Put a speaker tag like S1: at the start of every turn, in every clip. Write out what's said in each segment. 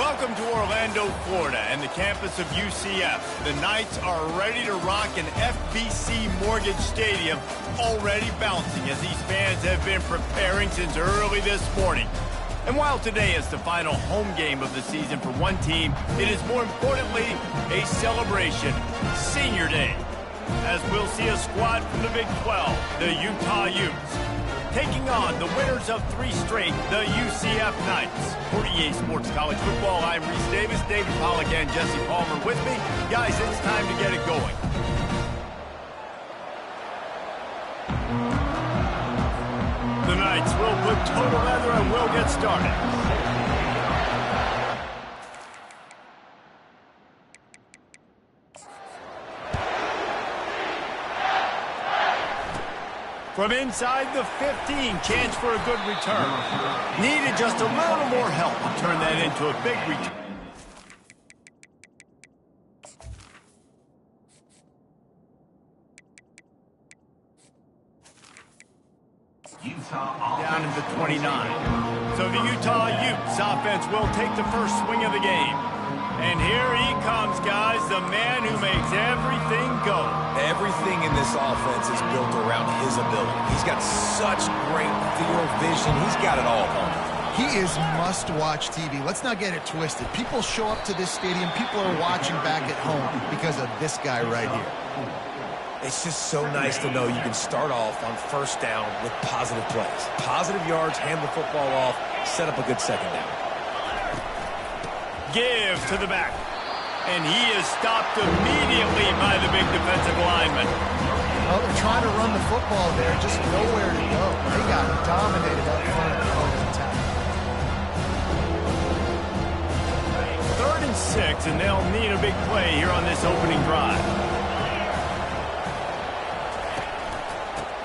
S1: Welcome to Orlando, Florida, and the campus of UCF. The Knights are ready to rock an FBC Mortgage Stadium, already bouncing as these fans have been preparing since early this morning. And while today is the final home game of the season for one team, it is more importantly a celebration, Senior Day, as we'll see a squad from the Big 12, the Utah Utes, taking on the winners of 3 straight, the UCF Knights. For EA Sports College Football, I'm Reese Davis, David Pollack, and Jesse Palmer with me. Guys, it's time to get it going. The Knights will put total leather and we'll get started. From inside the 15, chance for a good return. Needed just a little more help to turn that into a big return. Down in the 29. So the Utah Utes offense will take the first swing of the game. And here he comes, guys, the man who makes everything go.
S2: Everything in this offense is built around his ability. He's got such great field vision. He's got it all going.
S3: He is must-watch TV. Let's not get it twisted. People show up to this stadium. People are watching back at home because of this guy right here.
S2: It's just so nice to know you can start off on first down with positive plays. Positive yards, hand the football off, set up a good second down.
S1: Gives to the back. And he is stopped immediately by the big defensive lineman.
S3: Well, they're trying to run the football there, just nowhere to go. They got dominated up front of the opposing tackle.
S1: 3rd and 6, and they'll need a big play here on this opening drive.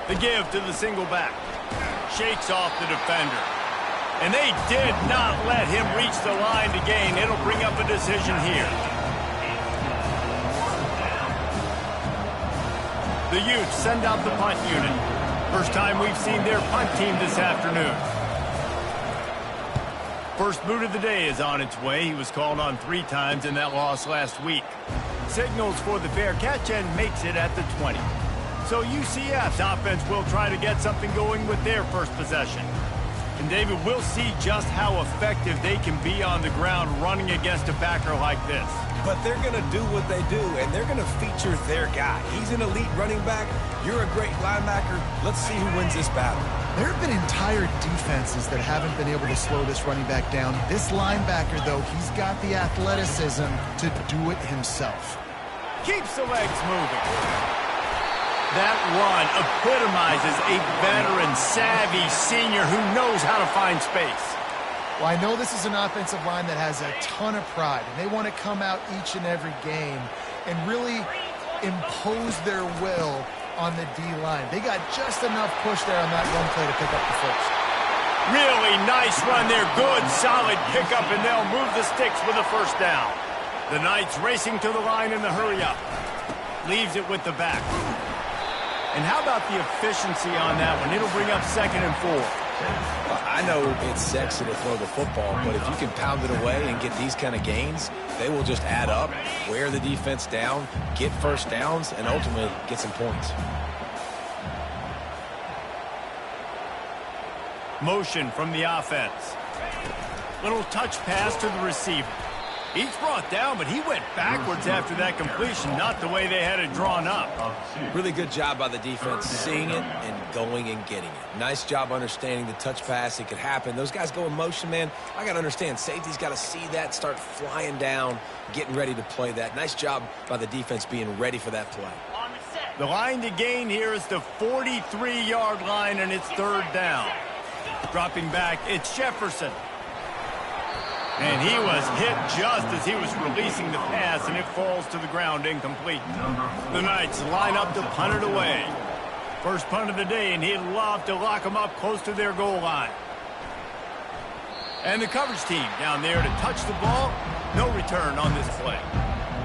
S1: The give to the single back. Shakes off the defender. And they did not let him reach the line to gain. It'll bring up a decision here. The Utes send out the punt unit. First time we've seen their punt team this afternoon. First boot of the day is on its way. He was called on 3 times in that loss last week. Signals for the fair catch and makes it at the 20. So UCF's offense will try to get something going with their first possession. And David, we'll see just how effective they can be on the ground running against a backer like this.
S2: But they're going to do what they do, and they're going to feature their guy. He's an elite running back. You're a great linebacker. Let's see who wins this battle.
S3: There have been entire defenses that haven't been able to slow this running back down. This linebacker, though, he's got the athleticism to do it himself.
S1: Keeps the legs moving. That run epitomizes a veteran, savvy senior who knows how to find space.
S3: Well, I know this is an offensive line that has a ton of pride, and they want to come out each and every game and really impose their will on the D-line. They got just enough push there on that run play to pick up the first.
S1: Really nice run there. Good, solid pickup, and they'll move the sticks with a first down. The Knights racing to the line in the hurry up. Leaves it with the back. And how about the efficiency on that one? It'll bring up 2nd and 4.
S2: I know it's sexy to throw the football, but if you can pound it away and get these kind of gains, they will just add up, wear the defense down, get first downs, and ultimately get some points.
S1: Motion from the offense. Little touch pass to the receiver. He's brought down, but he went backwards after that completion, not the way they had it drawn up.
S2: Really good job by the defense seeing it and going and getting it. Nice job understanding the touch pass. It could happen. Those guys go in motion, man. I got to understand, safety's got to see that, start flying down, getting ready to play that. Nice job by the defense being ready for that play.
S1: The line to gain here is the 43-yard line, and it's 3rd down. Dropping back, it's Jefferson. And he was hit just as he was releasing the pass, and it falls to the ground incomplete. The Knights line up to punt it away. First punt of the day, and he'd love to lock them up close to their goal line. And the coverage team down there to touch the ball. No return on this play.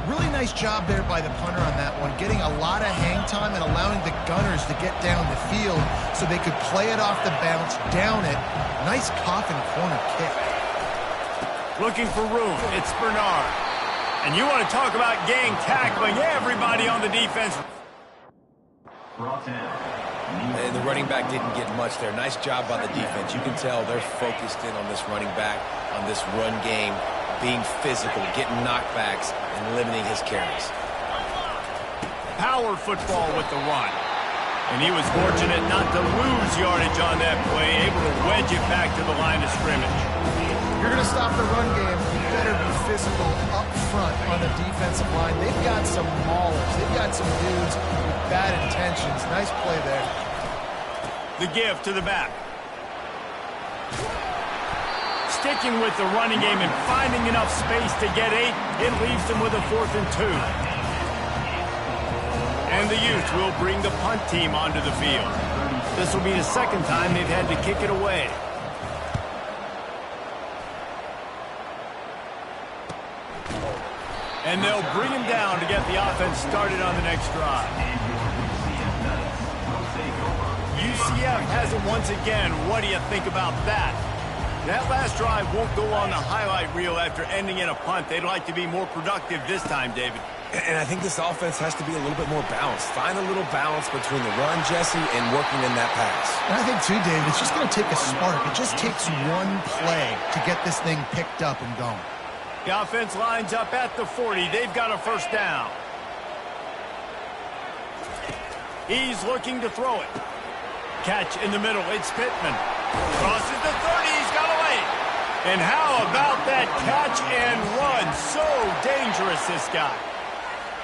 S3: Really nice job there by the punter on that one, getting a lot of hang time and allowing the gunners to get down the field so they could play it off the bounce, down it. Nice coffin corner kick.
S1: Looking for room. It's Bernard. And you want to talk about gang tackling everybody on the defense.
S2: And the running back didn't get much there. Nice job by the defense. You can tell they're focused in on this running back, on this run game, being physical, getting knockbacks, and limiting his carries.
S1: Power football with the run. And he was fortunate not to lose yardage on that play, able to wedge it back to the line of scrimmage.
S3: If you're going to stop the run game, you better be physical up front on the defensive line. They've got some maulers. They've got some dudes with bad intentions. Nice play there.
S1: The give to the back. Sticking with the running game and finding enough space to get 8, it leaves them with a 4th and 2. And the Utes will bring the punt team onto the field. This will be the second time they've had to kick it away. And they'll bring him down to get the offense started on the next drive. UCF has it once again. What do you think about that? That last drive won't go on the highlight reel after ending in a punt. They'd like to be more productive this time, David.
S2: And I think this offense has to be a little bit more balanced. Find a little balance between the run, Jesse, and working in that pass.
S3: And I think, too, David, it's just going to take a spark. It just takes one play to get this thing picked up and going.
S1: The offense lines up at the 40. They've got a first down. He's looking to throw it. Catch in the middle. It's Pittman. Crosses the 30. He's got away. And how about that catch and run? So dangerous, this guy.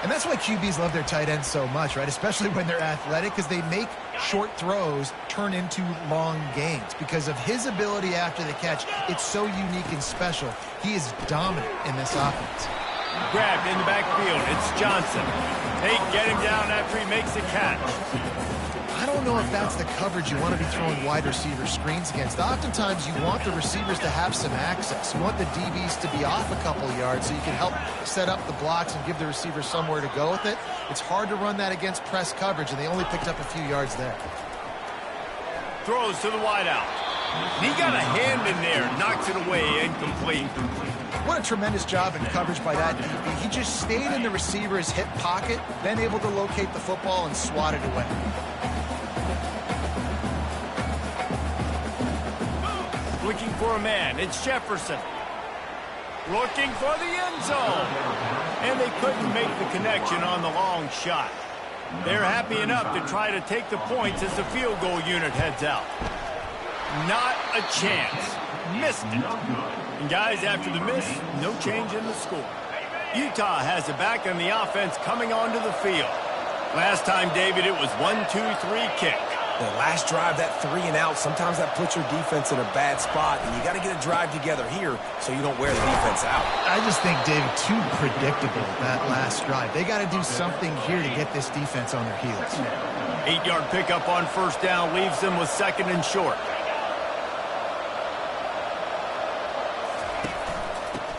S3: And that's why QBs love their tight ends so much, right? Especially when they're athletic, because they make short throws turn into long gains. Because of his ability after the catch, it's so unique and special. He is dominant in this offense.
S1: Grabbed in the backfield. It's Johnson. They get him down after he makes the catch.
S3: I don't know if that's the coverage you want to be throwing wide receiver screens against. Oftentimes, you want the receivers to have some access. You want the DBs to be off a couple yards so you can help set up the blocks and give the receiver somewhere to go with it. It's hard to run that against press coverage, and they only picked up a few yards there.
S1: Throws to the wideout. He got a hand in there, knocks it away, incomplete.
S3: What a tremendous job in coverage by that DB. He just stayed in the receiver's hip pocket, then able to locate the football and swat it away.
S1: Looking for a man. It's Jefferson. Looking for the end zone. And they couldn't make the connection on the long shot. They're happy enough to try to take the points as the field goal unit heads out. Not a chance. Missed it. And guys, after the miss, no change in the score. Utah has it back on the offense coming onto the field. Last time, David, it was 1-2-3 kick.
S2: The last drive, that 3 and out, sometimes that puts your defense in a bad spot, and you got to get a drive together here so you don't wear the defense out.
S3: I just think, David, too predictable, that last drive. They got to do something here to get this defense on their heels.
S1: 8-yard pickup on first down leaves them with 2nd and short.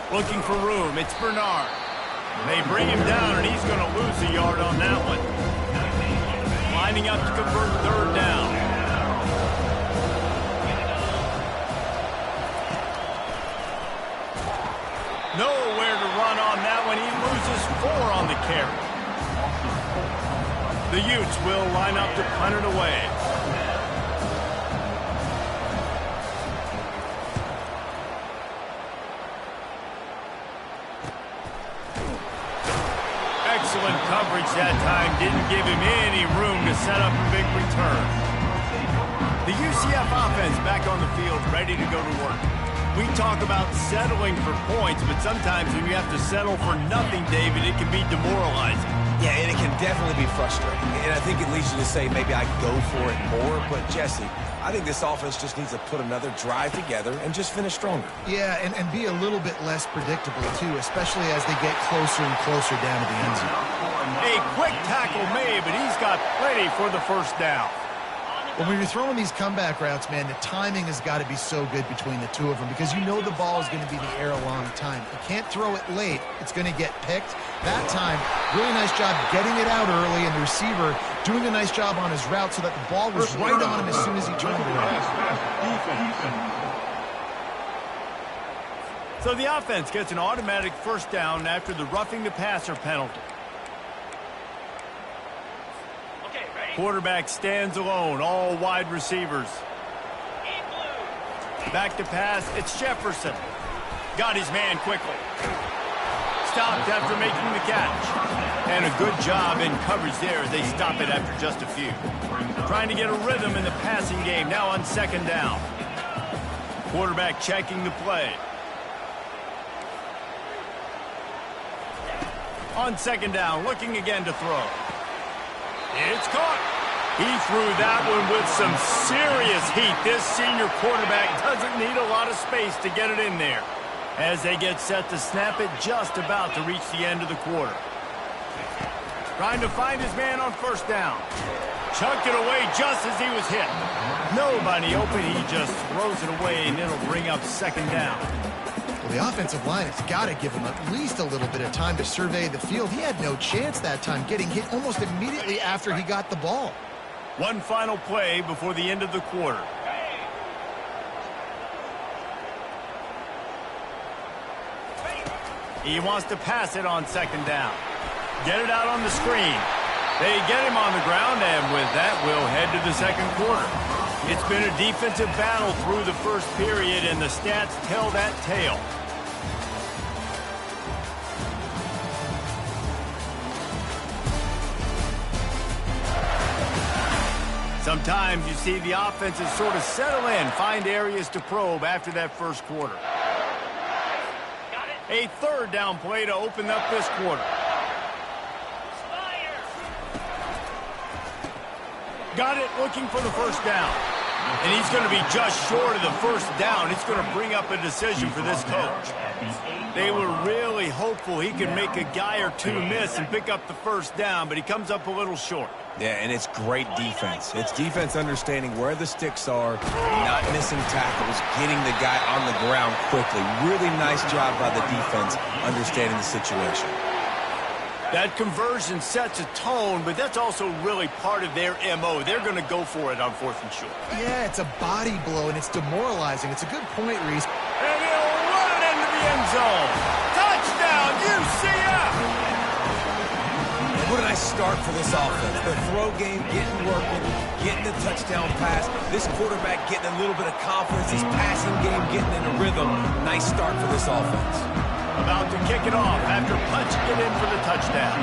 S1: Looking for room. It's Bernard. They bring him down, and he's going to lose a yard on that one. Lining up to convert 3rd down. Nowhere to run on that one. He loses 4 on the carry. The Utes will line up to punt it away. Excellent coverage that time. Didn't give him any room to set up a big return. The UCF offense back on the field, ready to go to work. We talk about settling for points, but sometimes when you have to settle for nothing, David, it can be demoralizing.
S2: Yeah, and it can definitely be frustrating. And I think it leads you to say maybe I go for it more. But, Jesse, I think this offense just needs to put another drive together and just finish stronger.
S3: Yeah, and be a little bit less predictable, too, especially as they get closer and closer down to the end zone.
S1: A quick tackle made, but he's got plenty for the first down.
S3: When you're throwing these comeback routes, man, the timing has got to be so good between the two of them because you know the ball is going to be in the air a long time. You can't throw it late. It's going to get picked. That time, really nice job getting it out early, and the receiver doing a nice job on his route so that the ball was right on him as soon as he turned around.
S1: So the offense gets an automatic first down after the roughing the passer penalty. Quarterback stands alone, all wide receivers. Back to pass, it's Jefferson. Got his man quickly. Stopped after making the catch. And a good job in coverage there as they stop it after just a few. Trying to get a rhythm in the passing game, now on second down. Quarterback checking the play. On second down, looking again to throw. It's caught. He threw that one with some serious heat. This senior quarterback doesn't need a lot of space to get it in there. As they get set to snap it, just about to reach the end of the quarter. Trying to find his man on first down. Chucked it away just as he was hit. Nobody open, he just throws it away, and it'll bring up second down.
S3: Well, the offensive line has got to give him at least a little bit of time to survey the field. He had no chance that time, getting hit almost immediately after he got the ball.
S1: One final play before the end of the quarter. He wants to pass it on second down. Get it out on the screen. They get him on the ground, and with that, we'll head to the second quarter. It's been a defensive battle through the first period, and the stats tell that tale. Sometimes you see the offenses sort of settle in, find areas to probe after that first quarter. A third down play to open up this quarter. Got it, looking for the first down. And he's going to be just short of the first down. It's going to bring up a decision for this coach. They were really hopeful he could make a guy or two miss and pick up the first down, but he comes up a little short.
S2: Yeah, and it's great defense. It's defense understanding where the sticks are, not missing tackles, getting the guy on the ground quickly. Really nice job by the defense understanding the situation.
S1: That conversion sets a tone, but that's also really part of their MO. They're going to go for it on fourth and short.
S3: Yeah, it's a body blow, and it's demoralizing. It's a good point, Reese.
S1: And he'll run it into the end zone. Touchdown, UCF!
S2: What a nice start for this offense. The throw game getting working, getting the touchdown pass. This quarterback getting a little bit of confidence. His passing game getting in a rhythm. Nice start for this offense.
S1: About to kick it off after punching it in for the touchdown.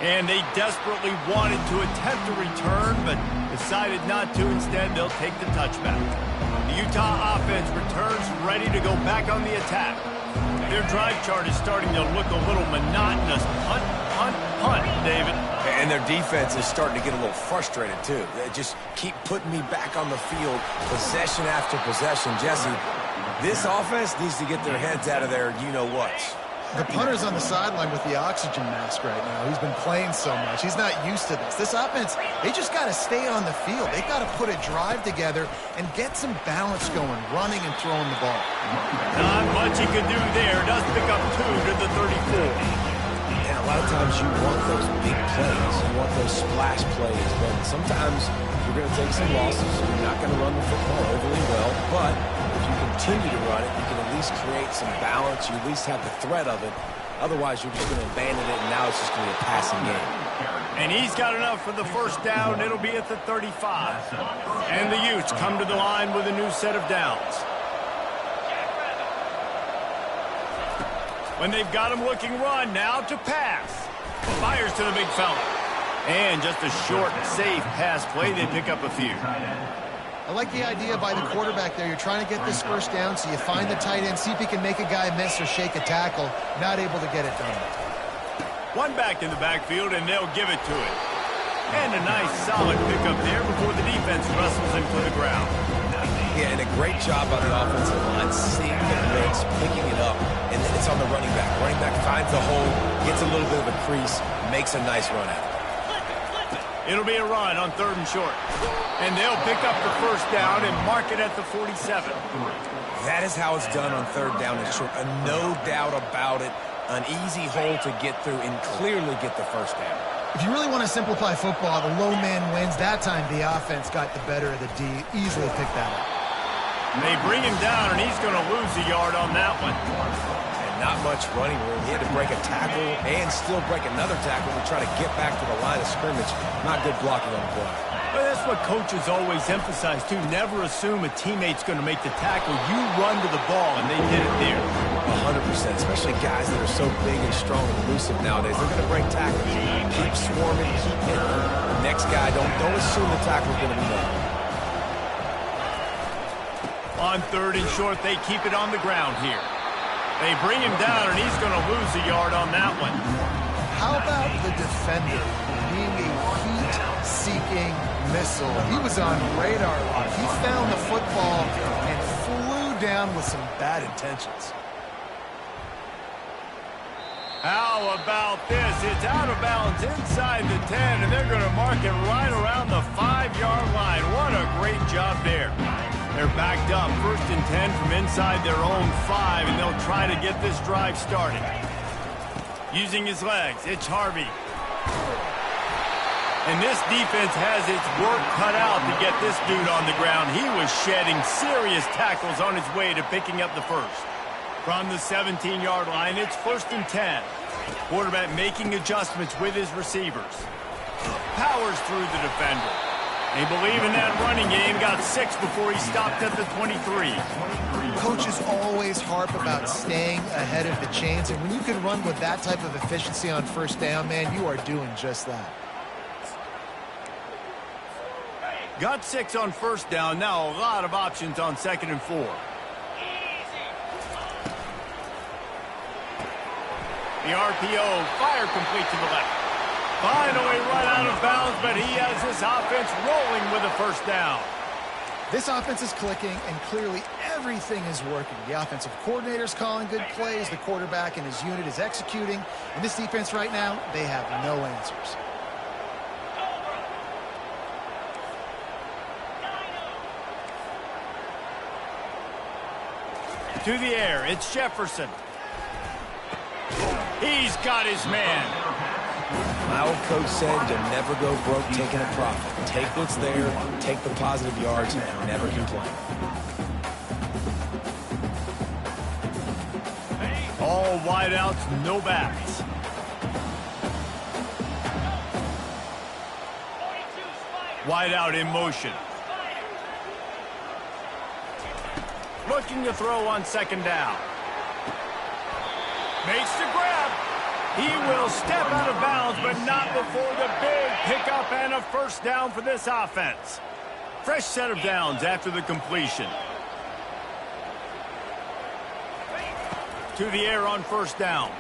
S1: And they desperately wanted to attempt a return, but decided not to. Instead, they'll take the touchback. The Utah offense returns ready to go back on the attack. Their drive chart is starting to look a little monotonous. Punt, punt, punt, David.
S2: And their defense is starting to get a little frustrated, too. They just keep putting me back on the field, possession after possession. Jesse, this offense needs to get their heads out of their you-know-what.
S3: The punter's on the sideline with the oxygen mask right now. He's been playing so much. He's not used to this. This offense, they just got to stay on the field. They've got to put a drive together and get some balance going, running and throwing the ball.
S1: Not much he could do there. Does pick up 2 to the 34.
S2: And a lot of times you want those big plays. You want those splash plays. But sometimes you're going to take some losses. You're not going to run the football overly well. But if you continue to run it, you can at least create some balance. You at least have the threat of it. Otherwise, you're just going to abandon it, and now it's just going to be a passing game.
S1: And he's got enough for the first down. It'll be at the 35. And the Utes come to the line with a new set of downs. When they've got him looking run, now to pass. Fires to the big fella. And just a short, safe pass play. They pick up a few.
S3: I like the idea by the quarterback there. You're trying to get this first down, so you find the tight end, see if he can make a guy miss or shake a tackle. Not able to get it done.
S1: One back in the backfield, and they'll give it to it. And a nice, solid pickup there before the defense wrestles him to the ground.
S2: Yeah, and a great job by the offensive line, seeing the blitz, picking it up, and then it's on the running back. Running back finds a hole, gets a little bit of a crease, makes a nice run at it.
S1: It'll be a run on 3rd and short. And they'll pick up the first down and mark it at the 47.
S2: That is how it's done on 3rd down and short. No doubt about it. An easy hole to get through and clearly get the first down.
S3: If you really want to simplify football, the low man wins. That time the offense got the better of the D. Easily picked that up.
S1: They bring him down, and he's going to lose a yard on that one.
S2: And not much running room. He had to break a tackle and still break another tackle to try to get back to the line of scrimmage. Not good blocking on the play.
S1: But that's what coaches always emphasize, too. Never assume a teammate's going to make the tackle. You run to the ball, and they did it there.
S2: 100%, especially guys that are so big and strong and elusive nowadays. They're going to break tackles. Keep swarming, keep hitting. Next guy, don't assume the tackle's going to be made.
S1: On 3rd and short, they keep it on the ground here. They bring him down, and he's going to lose a yard on that one.
S3: How about the defender being a heat-seeking missile? He was on radar lock. He found the football and flew down with some bad intentions.
S1: How about this? It's out of bounds inside the 10, and they're going to mark it right around the 5-yard line. What a great job there. They're backed up, 1st and 10 from inside their own 5, and they'll try to get this drive started. Using his legs, it's Harvey. And this defense has its work cut out to get this dude on the ground. He was shedding serious tackles on his way to picking up the first. From the 17-yard line, it's 1st and 10. Quarterback making adjustments with his receivers. Powers through the defender. They believe in that running game. Got 6 before he stopped at the 23.
S3: Coaches always harp about staying ahead of the chains, and when you can run with that type of efficiency on 1st down, man, you are doing just that.
S1: Got 6 on 1st down. Now a lot of options on 2nd and 4. The RPO, fire complete to the left. Finally run out of bounds, but he has his offense rolling with a 1st down.
S3: This offense is clicking, and clearly everything is working. The offensive coordinator's calling good plays. The quarterback and his unit is executing. And this defense right now, they have no answers.
S1: To the air, it's Jefferson. He's got his man.
S2: My old coach said you'll never go broke taking a profit. Take what's there, take the positive yards, and never complain.
S1: All wideouts, no backs. Wideout in motion. Looking to throw on 2nd down. Makes the grab. He will step out of bounds, but not before the big pickup and a 1st down for this offense. Fresh set of downs after the completion. To the air on 1st down.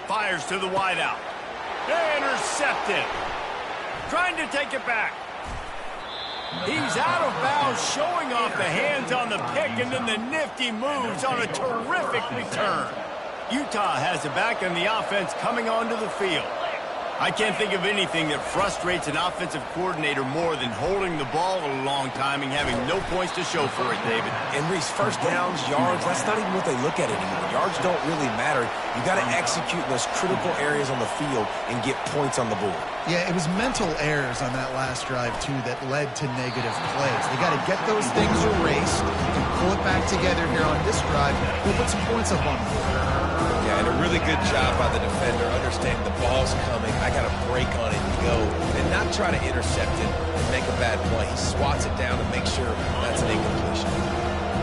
S1: Fires to the wideout. Intercepted. Trying to take it back. He's out of bounds, showing off the hands on the pick, and then the nifty moves on a terrific return. Utah has it back, and the offense coming onto the field. I can't think of anything that frustrates an offensive coordinator more than holding the ball a long time and having no points to show for it, David.
S2: And Reese, 1st downs, yards, that's not even what they look at anymore. Yards don't really matter. You got to execute in those critical areas on the field and get points on the board.
S3: Yeah, it was mental errors on that last drive, too, that led to negative plays. They got to get those things erased and pull it back together here on this drive. We'll put some points up on them.
S2: Yeah, and a really good job by the defender, understanding the ball's coming. I got to break on it and go, and not try to intercept it and make a bad play. He swats it down and makes sure that's an incompletion.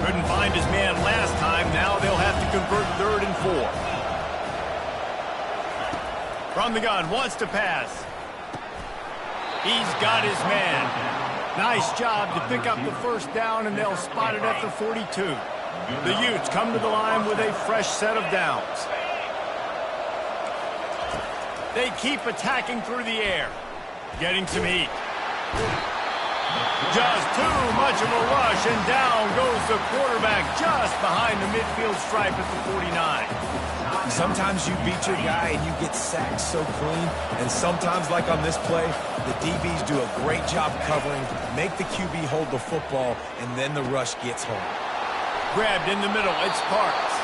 S1: Couldn't find his man last time. Now they'll have to convert 3rd and 4. From the gun, wants to pass. He's got his man. Nice job to pick up the 1st down, and they'll spot it at the 42. The Utes come to the line with a fresh set of downs. They keep attacking through the air. Getting some heat. Just too much of a rush, and down goes the quarterback just behind the midfield stripe at the 49.
S2: Sometimes you beat your guy and you get sacked so clean, and sometimes, like on this play, the DBs do a great job covering, make the QB hold the football, and then the rush gets home.
S1: Grabbed in the middle, it's Parks.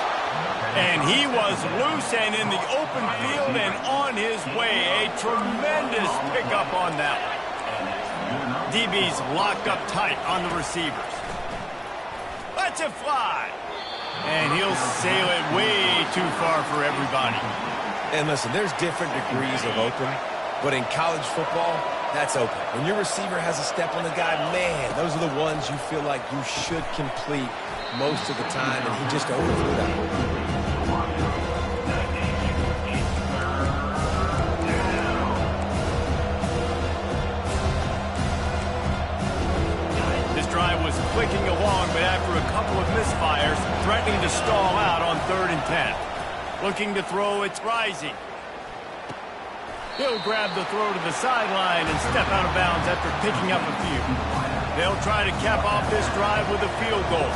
S1: And he was loose and in the open field and on his way. A tremendous pickup on that one. DB's locked up tight on the receivers. Lets it fly. And he'll sail it way too far for everybody.
S2: And listen, there's different degrees of open, but in college football, that's open. When your receiver has a step on the guy, man, those are the ones you feel like you should complete most of the time, and he just overthrew that one.
S1: Was clicking along, but after a couple of misfires, threatening to stall out on 3rd and 10. Looking to throw, it's Rising. He'll grab the throw to the sideline and step out of bounds after picking up a few. They'll try to cap off this drive with a field goal.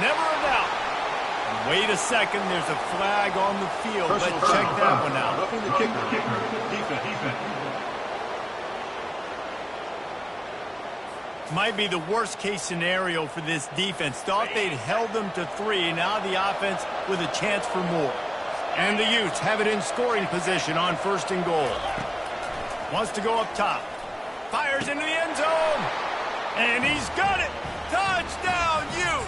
S1: Never a doubt. Wait a second, there's a flag on the field. Let's check that one out.
S4: Roughing the kicker. Defense.
S1: Might be the worst-case scenario for this defense. Thought they'd held them to 3. Now the offense with a chance for more. And the Utes have it in scoring position on 1st and goal. Wants to go up top. Fires into the end zone. And he's got it. Touchdown, Utes.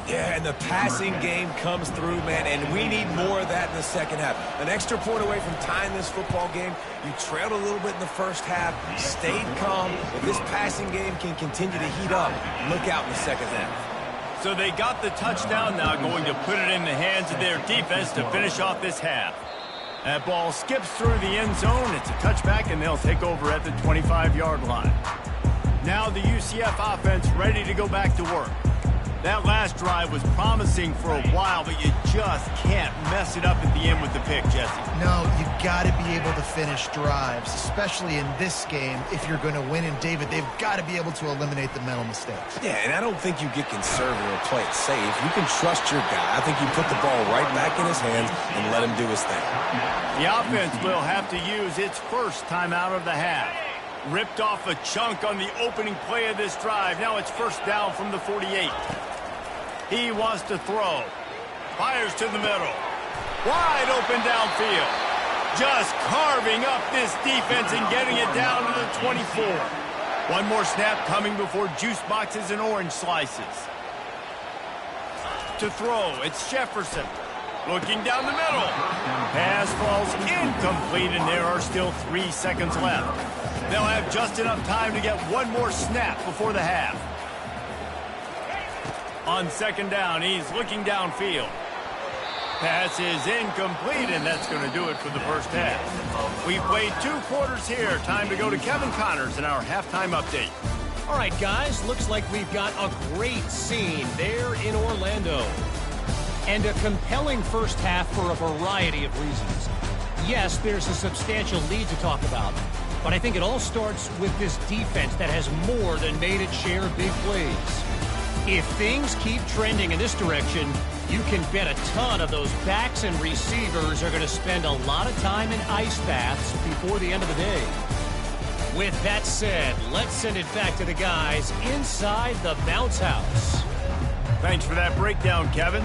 S2: Yeah, and the passing game comes through, man, and we need more of that in the second half. An extra point away from tying this football game. You trailed a little bit in the first half, stayed calm. If this passing game can continue to heat up, look out in the second half.
S1: So they got the touchdown now, going to put it in the hands of their defense to finish off this half. That ball skips through the end zone. It's a touchback, and they'll take over at the 25-yard line. Now the UCF offense ready to go back to work. That last drive was promising for a while, but you just can't mess it up at the end with the pick, Jesse.
S3: No, you got to be able to finish drives, especially in this game. If you're going to win, and David, they've got to be able to eliminate the mental mistakes.
S2: Yeah, and I don't think you get conservative or play it safe. You can trust your guy. I think you put the ball right back in his hands and let him do his thing.
S1: The offense will have to use its first timeout of the half. Ripped off a chunk on the opening play of this drive. Now it's 1st down from the 48. He wants to throw. Fires to the middle. Wide open downfield. Just carving up this defense and getting it down to the 24. One more snap coming before juice boxes and orange slices. To throw, it's Jefferson. Looking down the middle. Pass falls incomplete, and there are still 3 seconds left. They'll have just enough time to get one more snap before the half. On 2nd down, he's looking downfield. Pass is incomplete, and that's going to do it for the first half. We've played 2 quarters here. Time to go to Kevin Connors in our halftime update.
S5: All right, guys, looks like we've got a great scene there in Orlando. And a compelling first half for a variety of reasons. Yes, there's a substantial lead to talk about, but I think it all starts with this defense that has more than made its share of big plays. If things keep trending in this direction, you can bet a ton of those backs and receivers are going to spend a lot of time in ice baths before the end of the day. With that said, let's send it back to the guys inside the bounce house.
S1: Thanks for that breakdown, Kevin.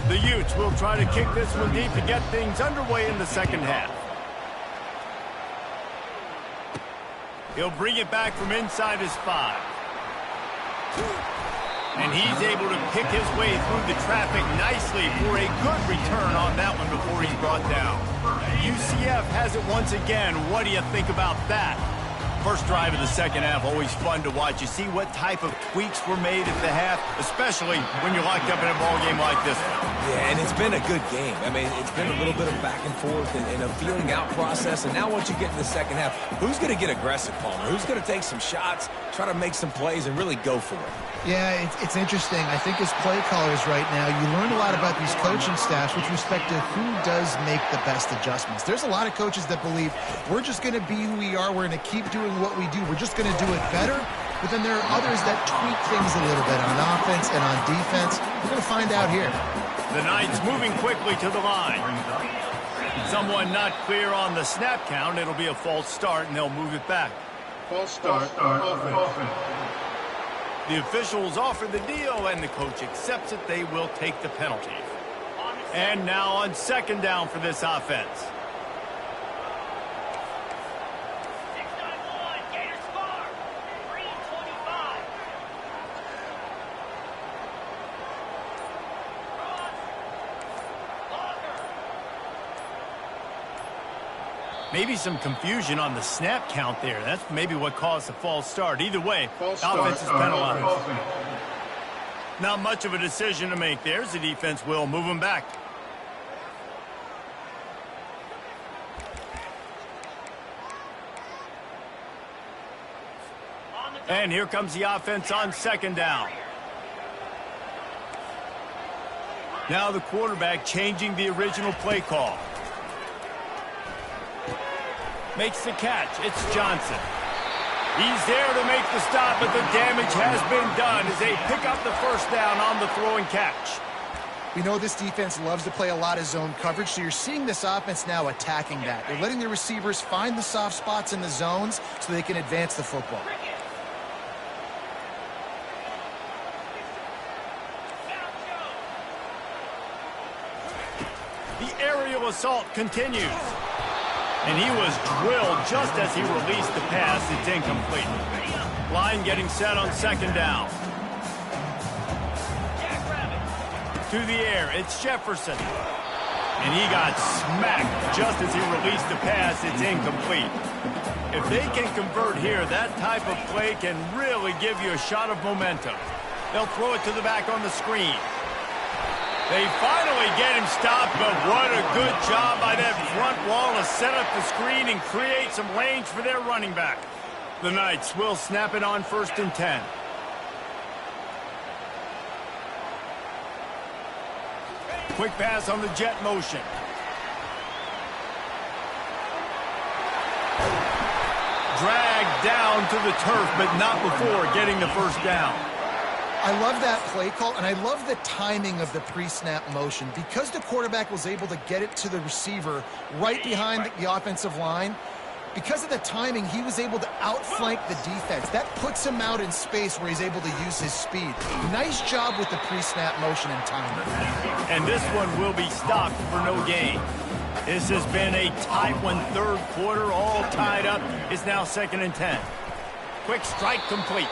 S1: The Utes will try to kick this one deep to get things underway in the second half. He'll bring it back from inside his 5. And he's able to pick his way through the traffic nicely for a good return on that one before he's brought down. UCF has it once again. What do you think about that? First drive of the second half, always fun to watch. You see what type of tweaks were made at the half, especially when you're locked up in a ball game like this one.
S2: Yeah, and it's been a good game. I mean, it's been a little bit of back and forth and a feeling out process. And now once you get in the second half, who's going to get aggressive, Palmer? Who's going to take some shots, try to make some plays, and really go for it?
S3: Yeah, it's interesting. I think as play callers right now, you learn a lot about these coaching staffs with respect to who does make the best adjustments. There's a lot of coaches that believe we're just going to be who we are. We're going to keep doing what we do. We're just going to do it better. But then there are others that tweak things a little bit on offense and on defense. We're going to find out here.
S1: The Knights moving quickly to the line. Someone not clear on the snap count. It'll be a false start, and they'll move it back.
S4: False start offense.
S1: The officials offer the deal, and the coach accepts it. They will take the penalty. And now on second down for this offense. Maybe some confusion on the snap count there. That's maybe what caused the false start. Either way, offense is penalized. Not much of a decision to make there. The defense will move him back. And here comes the offense on second down. Now the quarterback changing the original play call. Makes the catch. It's Johnson. He's there to make the stop, but the damage has been done as they pick up the first down on the throw and catch.
S3: We know this defense loves to play a lot of zone coverage, so you're seeing this offense now attacking that. They're letting the receivers find the soft spots in the zones so they can advance the football.
S1: The aerial assault continues. And he was drilled just as he released the pass. It's incomplete. Line getting set on second down. To the air, it's Jefferson. And he got smacked just as he released the pass. It's incomplete. If they can convert here, that type of play can really give you a shot of momentum. They'll throw it to the back on the screen. They finally get him stopped, but what a good job by that front wall to set up the screen and create some lanes for their running back. The Knights will snap it on 1st and 10. Quick pass on the jet motion. Dragged down to the turf, but not before getting the first down.
S3: I love that play call, and I love the timing of the pre-snap motion. Because the quarterback was able to get it to the receiver right behind the offensive line, because of the timing, he was able to outflank the defense. That puts him out in space where he's able to use his speed. Nice job with the pre-snap motion and timing.
S1: And this one will be stopped for no gain. This has been a tight one, third quarter, all tied up. It's now 2nd and 10. Quick strike complete.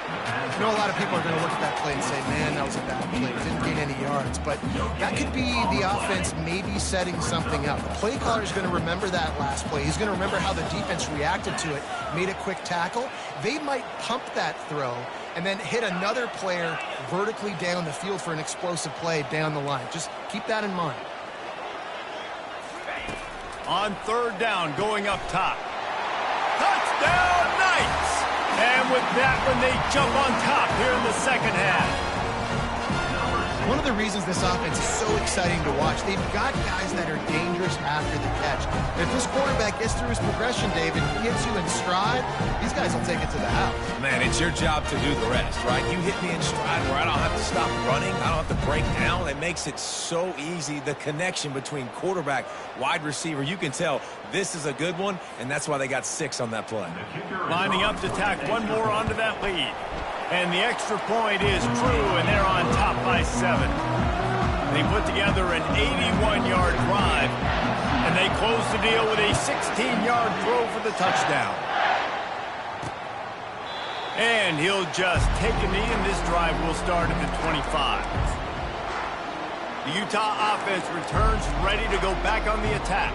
S3: I know a lot of people are going to look at that play and say, man, that was a bad play. Didn't gain any yards. But that could be the offense maybe setting something up. The play caller is going to remember that last play. He's going to remember how the defense reacted to it, made a quick tackle. They might pump that throw and then hit another player vertically down the field for an explosive play down the line. Just keep that in mind.
S1: On 3rd down, going up top. Touchdown, Knights! And with that one, they jump on top here in the second half.
S3: One of the reasons this offense is so exciting to watch, they've got guys that are dangerous after the catch. If this quarterback gets through his progression, David, he hits you in stride, these guys will take it to the house.
S2: Man, it's your job to do the rest, right? You hit me in stride where I don't have to stop running. I don't have to break down. It makes it so easy. The connection between quarterback, wide receiver, you can tell this is a good one, and that's why they got 6 on that play.
S1: Lining up to tack one more onto that lead. And the extra point is true, and they're on top by 7. They put together an 81-yard drive, and they close the deal with a 16-yard throw for the touchdown. And he'll just take a knee, and this drive will start at the 25. The Utah offense returns ready to go back on the attack.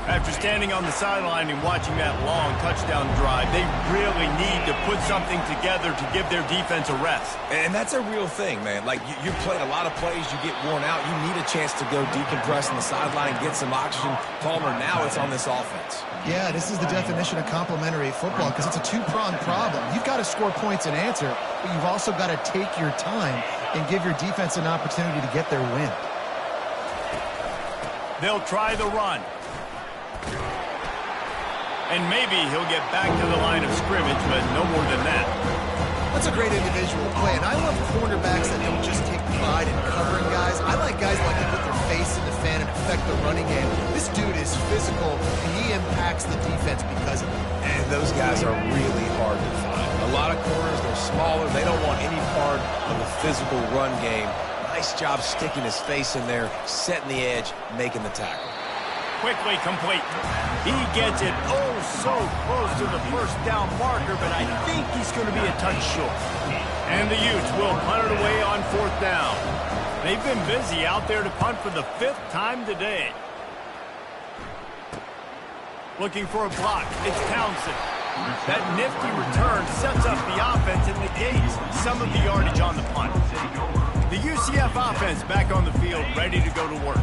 S1: After standing on the sideline and watching that long touchdown drive, they really need to put something together to give their defense a rest.
S2: And that's a real thing, man. Like, you've played a lot of plays, you get worn out, you need a chance to go decompress on the sideline, get some oxygen. Palmer, now it's on this offense.
S3: Yeah, this is the definition of complementary football because it's a two-pronged problem. You've got to score points and answer, but you've also got to take your time and give your defense an opportunity to get their win.
S1: They'll try the run. And maybe he'll get back to the line of scrimmage, but no more than that.
S3: That's a great individual play, and I love cornerbacks that don't just take pride in covering guys. I like guys like to put their face in the fan and affect the running game. This dude is physical, and he impacts the defense because of it.
S2: And those guys are really hard to find. A lot of corners, they're smaller. They don't want any part of the physical run game. Nice job sticking his face in there, setting the edge, making the tackle.
S1: Quickly complete. He gets it oh so close to the first down marker, but I think he's going to be a touch short. And the Utes will punt it away on 4th down. They've been busy out there to punt for the 5th time today. Looking for a block. It's Townsend. That nifty return sets up the offense and negates some of the yardage on the punt. The UCF offense back on the field, ready to go to work.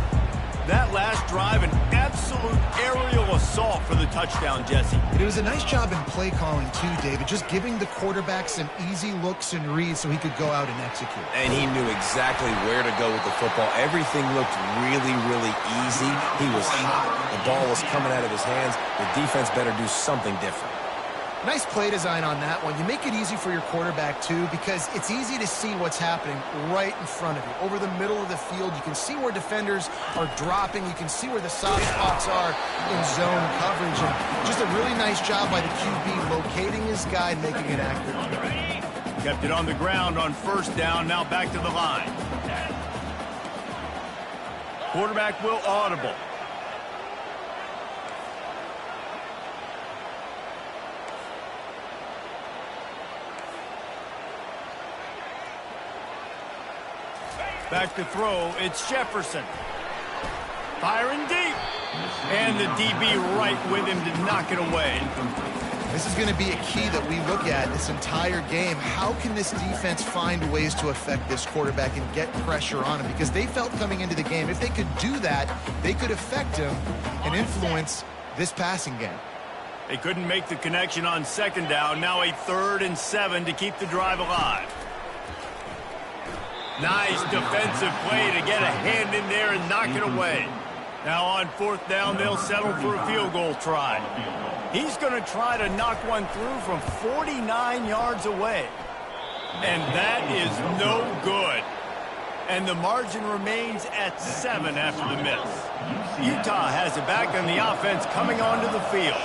S1: That last drive, an absolute aerial assault for the touchdown, Jesse.
S3: It was a nice job in play calling, too, David, just giving the quarterback some easy looks and reads so he could go out and execute.
S2: And he knew exactly where to go with the football. Everything looked really, really easy. He was hot. The ball was coming out of his hands. The defense better do something different.
S3: Nice play design on that one. You make it easy for your quarterback, too, because it's easy to see what's happening right in front of you. Over the middle of the field, you can see where defenders are dropping. You can see where the soft spots are in zone coverage. And just a really nice job by the QB locating his guy and making it accurate.
S1: Kept it on the ground on 1st down, now back to the line. Quarterback will audible. Back to throw, it's Jefferson. Firing deep. And the DB right with him to knock it away.
S3: This is going to be a key that we look at this entire game. How can this defense find ways to affect this quarterback and get pressure on him? Because they felt coming into the game, if they could do that, they could affect him and influence this passing game.
S1: They couldn't make the connection on 2nd down. Now a 3rd and 7 to keep the drive alive. Nice defensive play to get a hand in there and knock it away. Now on 4th down, they'll settle for a field goal try. He's going to try to knock one through from 49 yards away. And that is no good. And the margin remains at 7 after the miss. Utah has it back on the offense coming onto the field.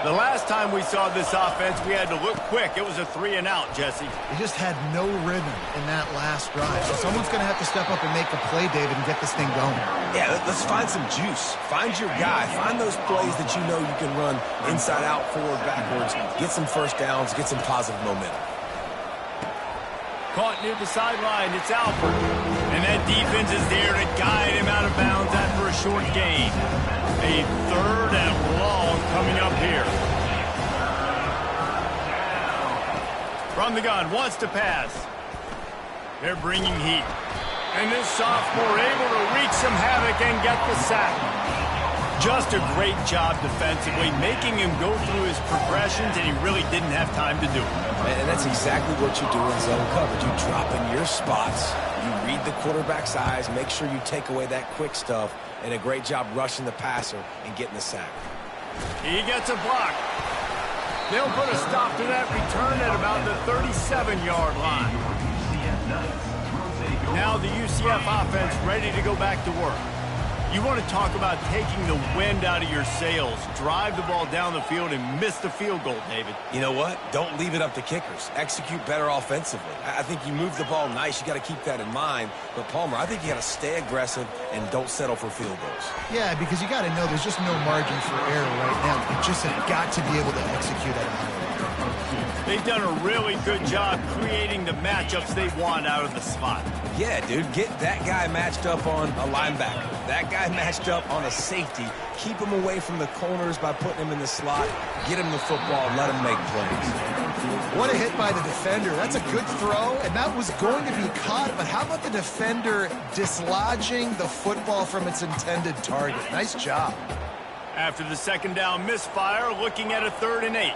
S1: The last time we saw this offense, we had to look quick. It was a 3-and-out, Jesse.
S3: They just had no rhythm in that last drive. So someone's going to have to step up and make a play, David, and get this thing going.
S2: Yeah, let's find some juice. Find your guy. Find those plays that you know you can run inside out, forward, backwards. Get some 1st downs. Get some positive momentum.
S1: Caught near the sideline. It's Alford. And that defense is there to guide him out of bounds after a short gain. A 3rd and long coming up here. From the gun, wants to pass. They're bringing heat. And this sophomore able to wreak some havoc and get the sack. Just a great job defensively, making him go through his progressions, and he really didn't have time to do it.
S2: And that's exactly what you do in zone coverage. You drop in your spots. You read the quarterback's eyes, make sure you take away that quick stuff, and a great job rushing the passer and getting the sack.
S1: He gets a block. They'll put a stop to that return at about the 37-yard line. Now the UCF offense ready to go back to work. You want to talk about taking the wind out of your sails. Drive the ball down the field and miss the field goal, David.
S2: You know what? Don't leave it up to kickers. Execute better offensively. I think you move the ball nice. You got to keep that in mind. But, Palmer, I think you got to stay aggressive and don't settle for field goals.
S3: Yeah, because you got to know there's just no margin for error right now. You just have got to be able to execute at a high level.
S1: They've done a really good job creating the matchups they want out of the slot.
S2: Yeah, dude, get that guy matched up on a linebacker. That guy matched up on a safety. Keep him away from the corners by putting him in the slot. Get him the football. Let him make plays.
S3: What a hit by the defender. That's a good throw, and that was going to be caught. But how about the defender dislodging the football from its intended target? Nice job.
S1: After the 2nd down misfire, looking at a 3rd and 8.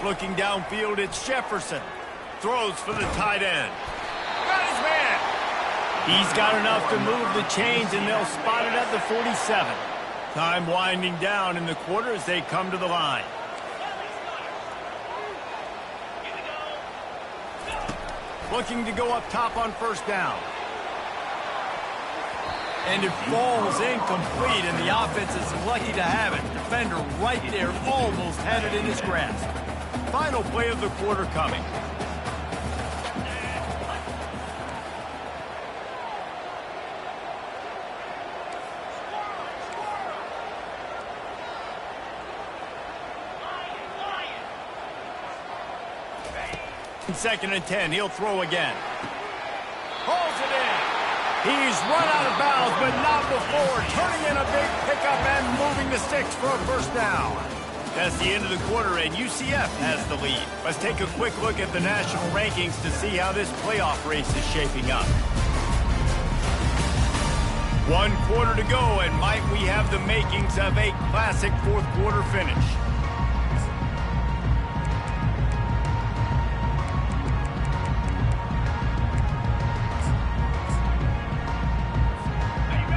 S1: Looking downfield, it's Jefferson. Throws for the tight end. Got his man. He's got enough to move the chains, and they'll spot it at the 47. Time winding down in the quarter as they come to the line. Looking to go up top on 1st down. And it falls incomplete, and the offense is lucky to have it. Defender right there almost had it in his grasp. Final play of the quarter coming. Second and 10, he'll throw again. Hauls it in. He's run out of bounds, but not before turning in a big pickup and moving the sticks for a first down. That's the end of the quarter, and UCF has the lead. Let's take a quick look at the national rankings to see how this playoff race is shaping up. 1 quarter to go, and might we have the makings of a classic fourth quarter finish.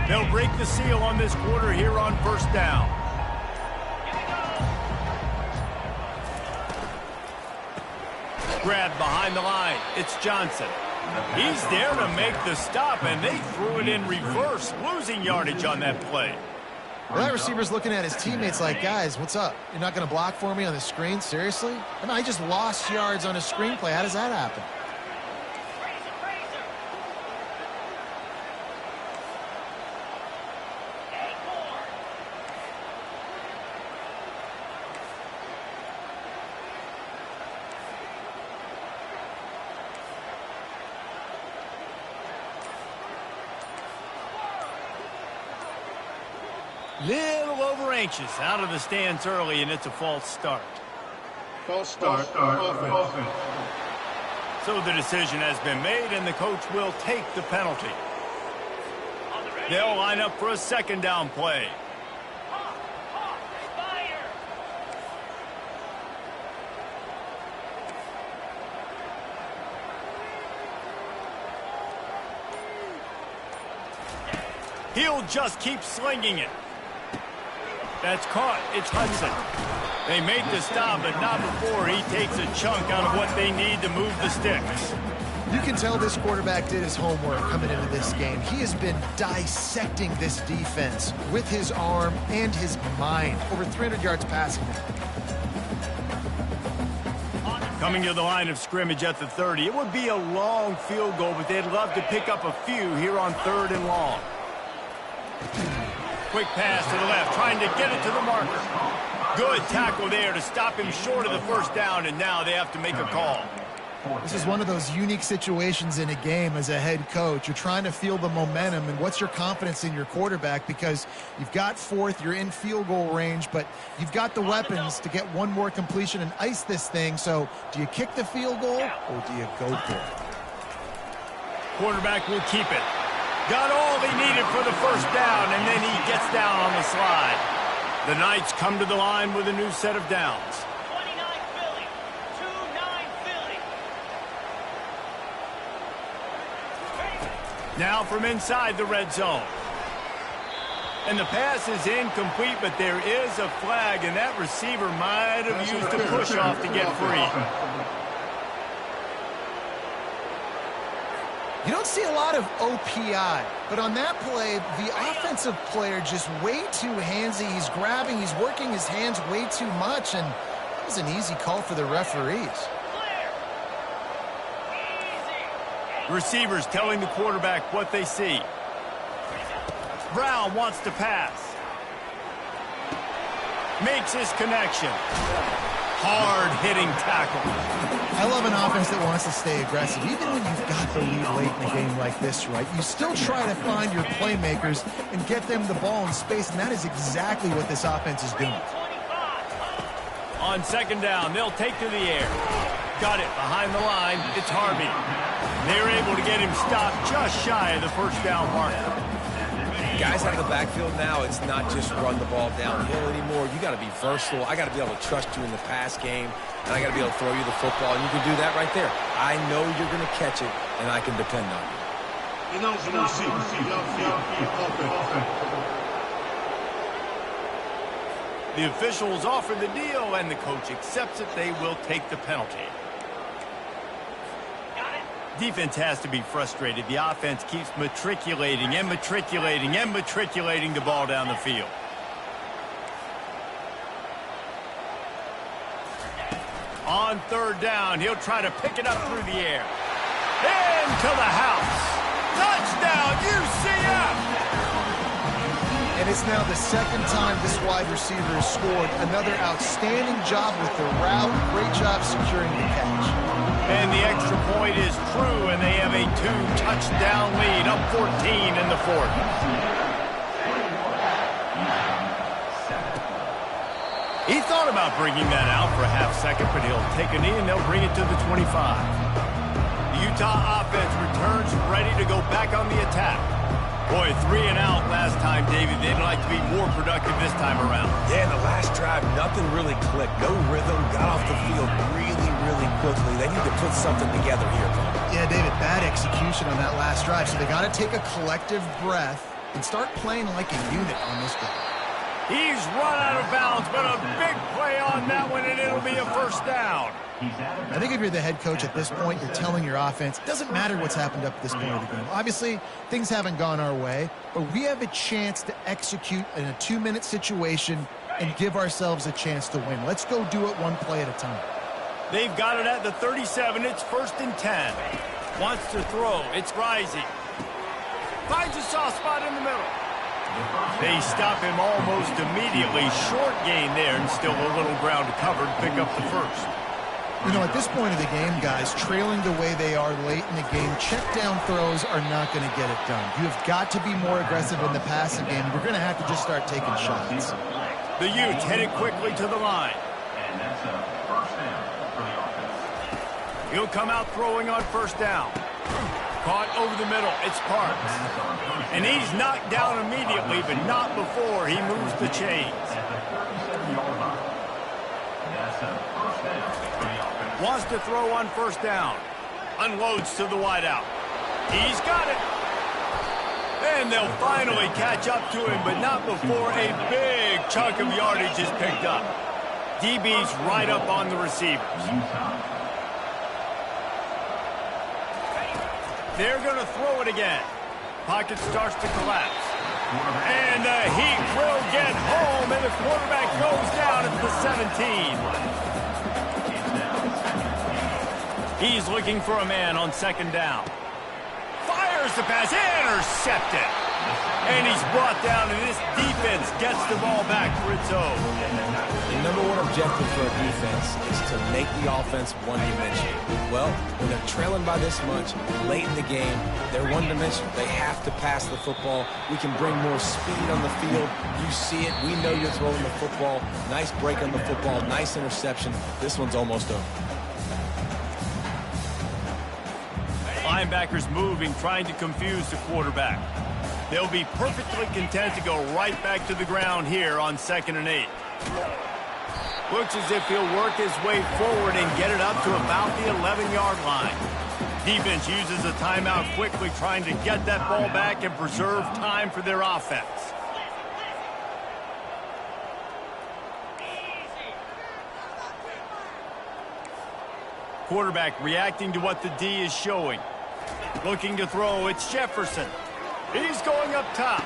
S1: They'll break the seal on this quarter here on first down. Grab behind the line. It's Johnson. He's there to make the stop, and they threw it in reverse, losing yardage on that play.
S3: Well, that receiver's looking at his teammates like, guys, what's up? You're not going to block for me on the screen? Seriously? And I just lost yards on a screenplay. How does that happen?
S1: Little over anxious, out of the stands early, and it's a false start.
S4: False start. Offense.
S1: So the decision has been made, and the coach will take the penalty. They'll line up for a second down play. He'll just keep slinging it. That's caught. It's Hudson. They make the stop, but not before he takes a chunk out of what they need to move the sticks.
S3: You can tell this quarterback did his homework coming into this game. He has been dissecting this defense with his arm and his mind. Over 300 yards passing now.
S1: Coming to the line of scrimmage at the 30. It would be a long field goal, but they'd love to pick up a few here on 3rd and long. Quick pass to the left, trying to get it to the marker. Good tackle there to stop him short of the first down, and now they have to make a call.
S3: This is one of those unique situations in a game as a head coach. You're trying to feel the momentum, and what's your confidence in your quarterback, because you've got 4th, you're in field goal range, but you've got the weapons to get one more completion and ice this thing. So do you kick the field goal or do you go for it?
S1: Quarterback will keep it. Got all he needed for the first down, and then he gets down on the slide. The Knights come to the line with a new set of downs.
S6: 29 Philly, 2-9 Philly.
S1: Now from inside the red zone. And the pass is incomplete, but there is a flag, and that receiver might have used a push-off to get free.
S3: You don't see a lot of OPI, but on that play, the offensive player just way too handsy. He's grabbing, he's working his hands way too much, and that was an easy call for the referees.
S1: Receivers telling the quarterback what they see. Brown wants to pass. Makes his connection. Hard-hitting tackle.
S3: I love an offense that wants to stay aggressive. Even when you've got the lead late in a game like this, right? You still try to find your playmakers and get them the ball in space, and that is exactly what this offense is doing.
S1: On second down, they'll take to the air. Got it behind the line. It's Harvey. They're able to get him stopped just shy of the first down marker.
S2: Guys out of the backfield now, it's not just run the ball downhill anymore. You got to be versatile. I got to be able to trust you in the pass game, and I got to be able to throw you the football, and you can do that right there. I know you're going to catch it, and I can depend on you.
S1: The officials offer the deal, and the coach accepts it. They will take the penalty. Defense has to be frustrated. The offense keeps matriculating and matriculating and matriculating the ball down the field. On third down, he'll try to pick it up through the air. Into the house. Touchdown, UCF!
S3: And it's now the second time this wide receiver has scored. Another outstanding job with the route. Great job securing the catch.
S1: And the extra point is true, and they have a 2-touchdown lead, up 14 in the fourth. He thought about bringing that out for a half second, but he'll take a knee and they'll bring it to the 25. The Utah offense returns ready to go back on the attack. Boy, 3 and out last time, David. They'd like to be more productive this time around.
S2: Yeah, in the last drive, nothing really clicked. No rhythm, got off the field really, really quickly. They need to put something together here, Paul.
S3: Yeah, David, bad execution on that last drive. So they got to take a collective breath and start playing like a unit on this drive.
S1: He's run out of bounds, but a big play on that one, and it'll be a first down.
S3: I think if you're the head coach at this point, you're telling your offense, it doesn't matter what's happened up to this point of the game. Obviously, things haven't gone our way, but we have a chance to execute in a 2-minute situation and give ourselves a chance to win. Let's go do it one play at a time.
S1: They've got it at the 37. It's 1st and 10. Wants to throw. It's Rising. Finds a soft spot in the middle. They stop him almost immediately. Short gain there, and still a little ground to cover to pick up the first.
S3: You know, at this point of the game, guys, trailing the way they are late in the game, check down throws are not going to get it done. You have got to be more aggressive in the passing game. We're going to have to just start taking shots.
S1: The Utes headed quickly to the line. He'll come out throwing on first down. Caught over the middle. It's Parks. And he's knocked down immediately, but not before he moves the chains. Wants to throw on first down. Unloads to the wideout. He's got it. And they'll finally catch up to him, but not before a big chunk of yardage is picked up. DB's right up on the receivers. They're going to throw it again. Pocket starts to collapse. And the heat will get home, and the quarterback goes down at the 17. He's looking for a man on second down. Fires the pass, intercepted. And he's brought down, and this defense gets the ball back for its own.
S2: The number one objective for a defense is to make the offense one-dimensional. Well, when they're trailing by this much, late in the game, they're one-dimensional. They have to pass the football. We can bring more speed on the field. You see it. We know you're throwing the football. Nice break on the football. Nice interception. This one's almost over.
S1: Linebackers moving, trying to confuse the quarterback. They'll be perfectly content to go right back to the ground here on 2nd and 8. Looks as if he'll work his way forward and get it up to about the 11-yard line. Defense uses a timeout quickly, trying to get that ball back and preserve time for their offense. Quarterback reacting to what the D is showing. Looking to throw, it's Jefferson. He's going up top.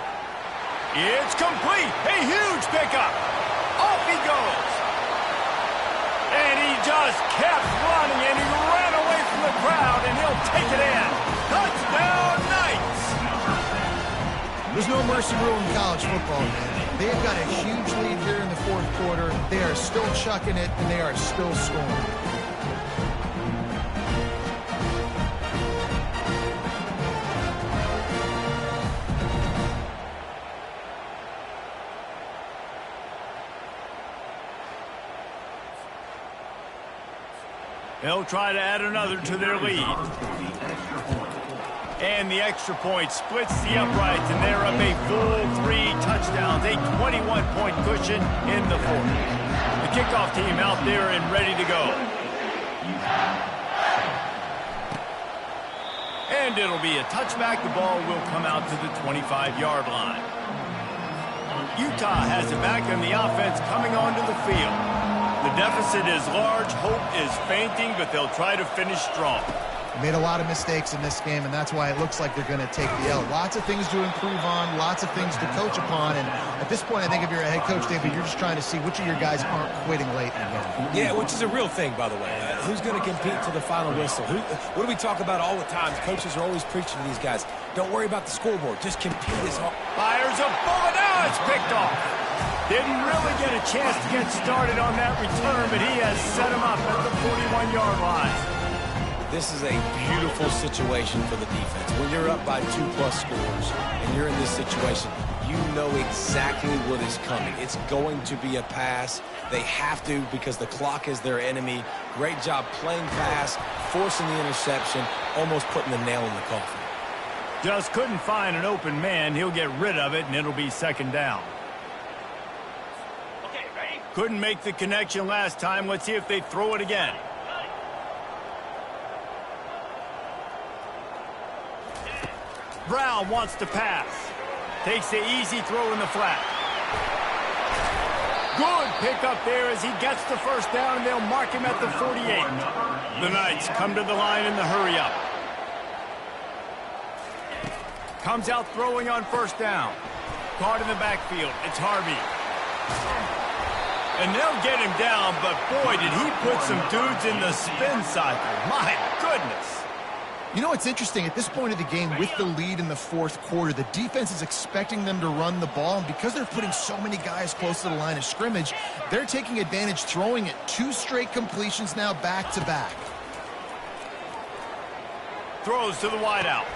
S1: It's complete. A huge pickup. Off he goes. And he just kept running, and he ran away from the crowd, and he'll take it in. Touchdown, Knights!
S3: There's no mercy rule in college football, man. They have got a huge lead here in the fourth quarter. They are still chucking it, and they are still scoring.
S1: They'll try to add another to their lead. And the extra point splits the uprights, and they're up a full 3 touchdowns, a 21-point cushion in the fourth. The kickoff team out there and ready to go. And it'll be a touchback. The ball will come out to the 25-yard line. Utah has it back, and the offense coming onto the field. The deficit is large, hope is fainting, but they'll try to finish strong.
S3: Made a lot of mistakes in this game, and that's why it looks like they're going to take the L. Lots of things to improve on, lots of things to coach upon, and at this point, I think if you're a head coach, David, you're just trying to see which of your guys aren't quitting late in the game.
S2: Yeah, which is a real thing, by the way. Who's going to compete to the final whistle? What do we talk about all the time? Coaches are always preaching to these guys. Don't worry about the scoreboard. Just compete as hard.
S1: Fires a bullet. Now it's picked off. Didn't really get a chance to get started on that return, but he has set him up at the 41-yard line.
S2: This is a beautiful situation for the defense. When you're up by 2+ scores and you're in this situation, you know exactly what is coming. It's going to be a pass. They have to because the clock is their enemy. Great job playing pass, forcing the interception, almost putting the nail in the coffin.
S1: Just couldn't find an open man. He'll get rid of it, and it'll be second down.
S6: Okay, ready?
S1: Couldn't make the connection last time. Let's see if they throw it again. Brown wants to pass. Takes the easy throw in the flat. Good pickup there as he gets the first down, and they'll mark him at the 48. The Knights come to the line in the hurry-up. Comes out throwing on first down. Caught in the backfield. It's Harvey. And they'll get him down, but boy, did he put some dudes in the spin cycle. My goodness.
S3: You know what's interesting? At this point of the game, with the lead in the fourth quarter, the defense is expecting them to run the ball, and because they're putting so many guys close to the line of scrimmage, they're taking advantage, throwing it 2 straight completions now back-to-back.
S1: Throws to the wideout.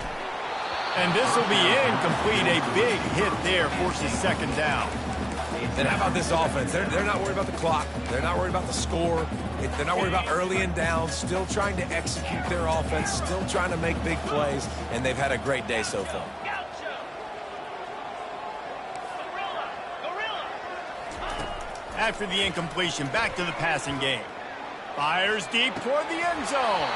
S1: And this will be incomplete. A big hit there forces second down.
S2: And how about this offense? They're not worried about the clock. They're not worried about the score. They're not worried about early and down. Still trying to execute their offense. Still trying to make big plays. And they've had a great day so far.
S1: After the incompletion, back to the passing game. Fires deep toward the end zone.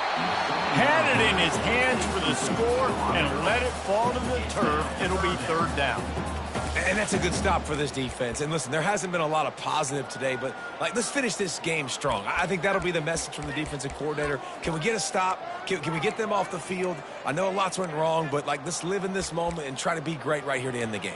S1: Had it in his hands for the score and let it fall to the turf. It'll be third down.
S2: And that's a good stop for this defense. And listen, there hasn't been a lot of positive today, but let's finish this game strong. I think that'll be the message from the defensive coordinator. Can we get a stop? Can we get them off the field? I know lots went wrong, but let's live in this moment and try to be great right here to end the game.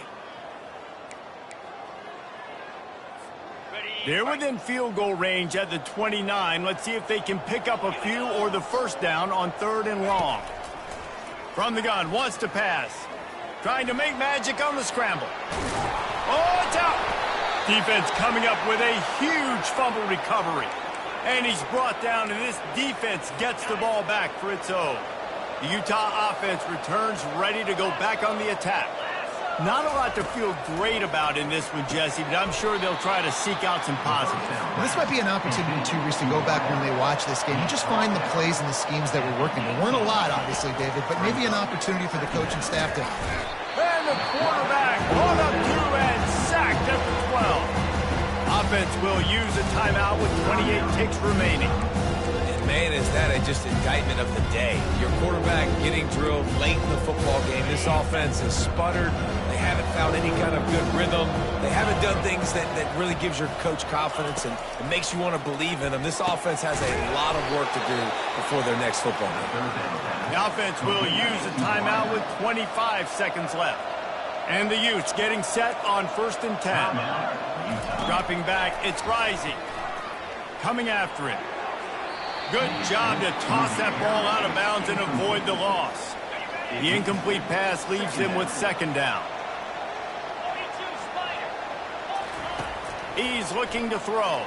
S1: They're within field goal range at the 29. Let's see if they can pick up a few or the first down on 3rd and long. From the gun, wants to pass. Trying to make magic on the scramble. Oh, it's out. Defense coming up with a huge fumble recovery. And he's brought down, and this defense gets the ball back for its own. The Utah offense returns ready to go back on the attack. Not a lot to feel great about in this one, Jesse, but I'm sure they'll try to seek out some positives.
S3: Well, this might be an opportunity, too, Reese, to go back when they watch this game and just find the plays and the schemes that were working. There weren't a lot, obviously, David, but maybe an opportunity for the coaching staff to...
S1: And the quarterback caught up to and sacked at the 12. Offense will use a timeout with 28 ticks remaining.
S2: Man, is that just indictment of the day. Your quarterback getting drilled late in the football game. This offense has sputtered. They haven't found any kind of good rhythm. They haven't done things that really gives your coach confidence and makes you want to believe in them. This offense has a lot of work to do before their next football game.
S1: The offense will use a timeout with 25 seconds left. And the Utes getting set on 1st and 10. Dropping back, it's Rising. Coming after it. Good job to toss that ball out of bounds and avoid the loss. The incomplete pass leaves him with second down. He's looking to throw.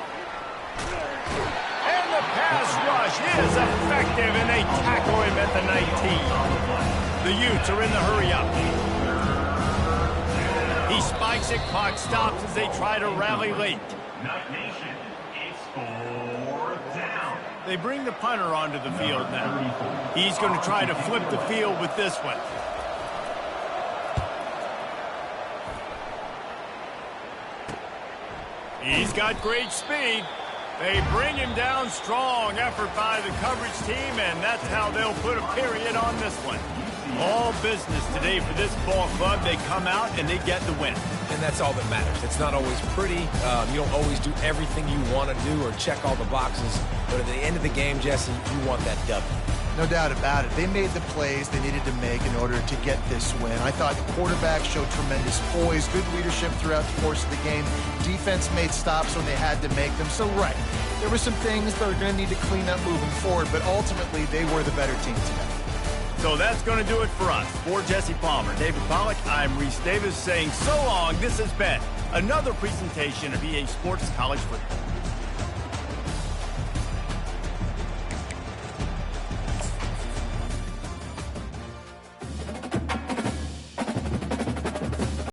S1: And the pass rush is effective, and they tackle him at the 19. The Utes are in the hurry-up. He spikes it, clock stops as they try to rally late. They bring the punter onto the field now. He's going to try to flip the field with this one. He's got great speed. They bring him down. Strong effort by the coverage team, and that's how they'll put a period on this one. All business today for this ball club. They come out and they get the win.
S2: And that's all that matters. It's not always pretty. You don't always do everything you want to do or check all the boxes. But at the end of the game, Jesse, you want that W.
S3: No doubt about it. They made the plays they needed to make in order to get this win. I thought the quarterback showed tremendous poise, good leadership throughout the course of the game. Defense made stops when they had to make them. So, right, there were some things that are going to need to clean up moving forward, but ultimately they were the better team today.
S1: So that's going to do it for us. For Jesse Palmer, David Pollack, I'm Reese Davis saying so long. This has been another presentation of EA Sports College Football.